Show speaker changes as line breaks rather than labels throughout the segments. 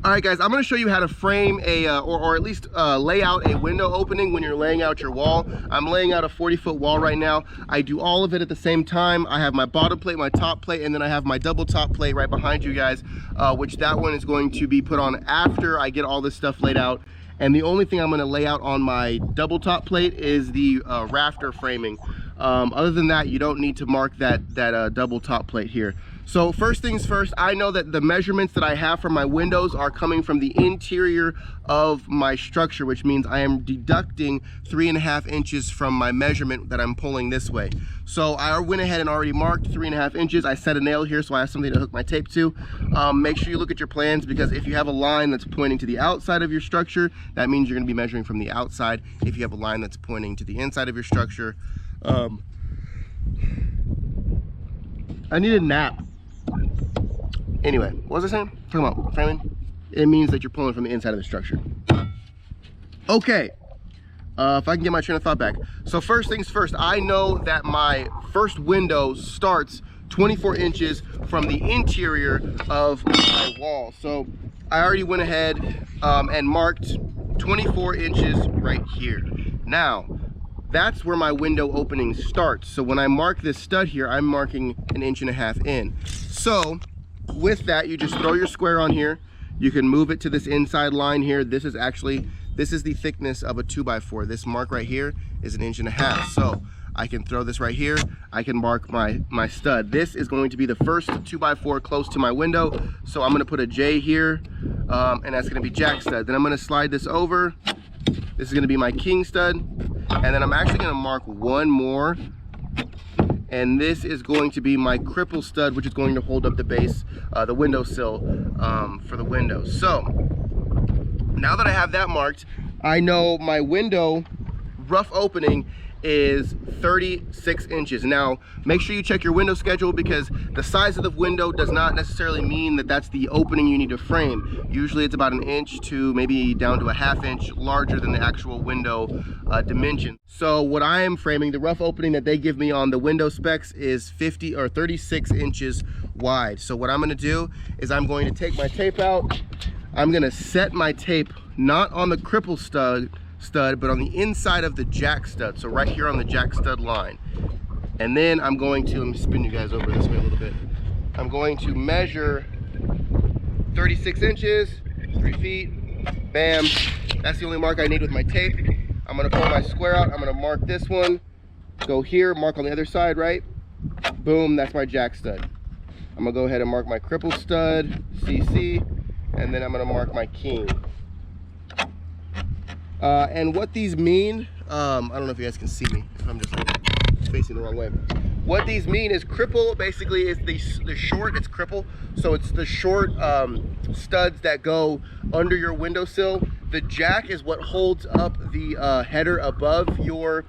All right, guys, I'm going to show you how to frame a, or at least lay out a window opening when you're laying out your wall. I'm laying out a 40-foot wall right now. I do all of it at the same time. I have my bottom plate, my top plate, and then I have my double top plate right behind you guys, which that one is going to be put on after I get all this stuff laid out. And the only thing I'm going to lay out on my double top plate is the rafter framing. Other than that, you don't need to mark that double top plate here. So first things first, I know that the measurements that I have for my windows are coming from the interior of my structure, which means I am deducting 3.5 inches from my measurement that I'm pulling this way. So I went ahead and already marked 3.5 inches. I set a nail here so I have something to hook my tape to. Make sure you look at your plans, because if you have a line that's pointing to the outside of your structure, that means you're going to be measuring from the outside. If you have a line that's pointing to the inside of your structure, I need a nap. Anyway, what was I saying? Talking about framing. It means that you're pulling from the inside of the structure. Okay, if I can get my train of thought back. So first things first, I know that my first window starts 24 inches from the interior of my wall. So I already went ahead and marked 24 inches right here. Now, that's where my window opening starts. So when I mark this stud here, I'm marking 1.5 inches in. So with that, you just throw your square on here. You can move it to this inside line here. This is the thickness of a 2x4. This mark right here is 1.5 inches. So I can throw this right here. I can mark my stud. This is going to be the first 2x4 close to my window. So I'm gonna put a J here, and that's gonna be jack stud. Then I'm gonna slide this over. This is gonna be my king stud. And then I'm actually gonna mark one more, and this is going to be my cripple stud, which is going to hold up the base, the windowsill for the windows. So now that I have that marked, I know my window rough opening is 36 inches. Now, make sure you check your window schedule, because the size of the window does not necessarily mean that that's the opening you need to frame. Usually it's about 1 inch to maybe down to 1/2 inch larger than the actual window dimension. So what I am framing, the rough opening that they give me on the window specs is 36 inches wide. So what I'm gonna do is I'm going to take my tape out. I'm gonna set my tape not on the cripple stud, but on the inside of the jack stud, so right here on the jack stud line. And then I'm going to, let me spin you guys over this way a little bit. I'm going to measure 36 inches, 3 feet, bam. That's the only mark I need with my tape. I'm gonna pull my square out, I'm gonna mark this one, go here, mark on the other side, right? Boom, that's my jack stud. I'm gonna go ahead and mark my cripple stud, CC, and then I'm gonna mark my king. And what these mean, I don't know if you guys can see me, if I'm just like facing the wrong way. What these mean is cripple basically is the short, it's cripple. So it's the short studs that go under your windowsill. The jack is what holds up the header above your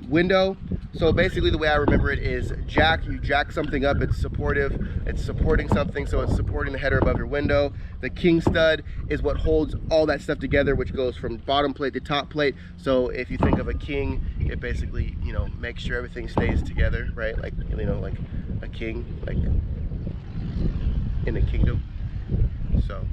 window. So basically the way I remember it is jack, you jack something up, it's supportive, it's supporting something, so it's supporting the header above your window. The king stud is what holds all that stuff together, which goes from bottom plate to top plate. So if you think of a king, it basically, you know, makes sure everything stays together, right? Like, you know, like a king, like in a kingdom. So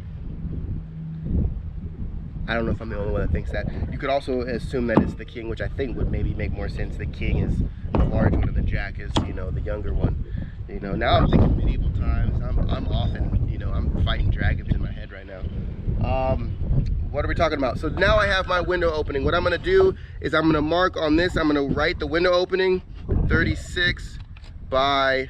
I don't know if I'm the only one that thinks that. You could also assume that it's the king, which I think would maybe make more sense. The king is the large one and the jack is, you know, the younger one. You know, now I'm thinking medieval times. I'm often, you know, I'm fighting dragons in my head right now. What are we talking about? So now I have my window opening. What I'm gonna do is I'm gonna mark on this, I'm gonna write the window opening 36 by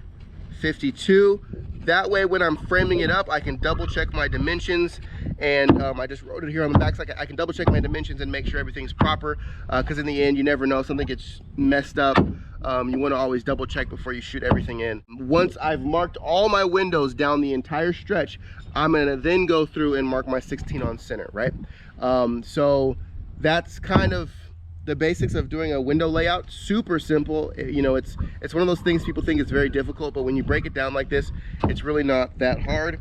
52. That way when I'm framing it up, I can double check my dimensions, and I just wrote it here on the back so I can double check my dimensions and make sure everything's proper, because in the end you never know, something gets messed up. You want to always double check before you shoot everything in. Once I've marked all my windows down the entire stretch, I'm going to then go through and mark my 16 on center, right? So that's kind of the basics of doing a window layout. Super simple. You know, it's one of those things people think is very difficult, but when you break it down like this, it's really not that hard.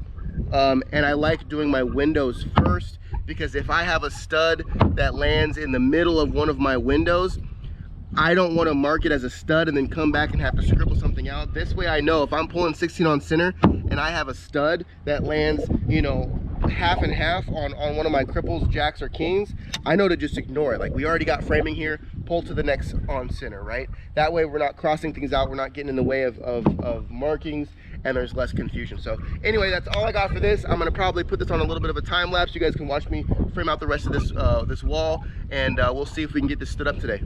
And I like doing my windows first, because if I have a stud that lands in the middle of one of my windows, I don't want to mark it as a stud and then come back and have to scribble something out. This way I know if I'm pulling 16 on center and I have a stud that lands, you know, half and half on one of my cripples, jacks or kings, I know to just ignore it. Like, we already got framing here, pull to the next on center, right? That way we're not crossing things out, we're not getting in the way of markings, and there's less confusion. So anyway, that's all I got for this. I'm gonna probably put this on a little bit of a time lapse. You guys can watch me frame out the rest of this this wall, and we'll see if we can get this stood up today.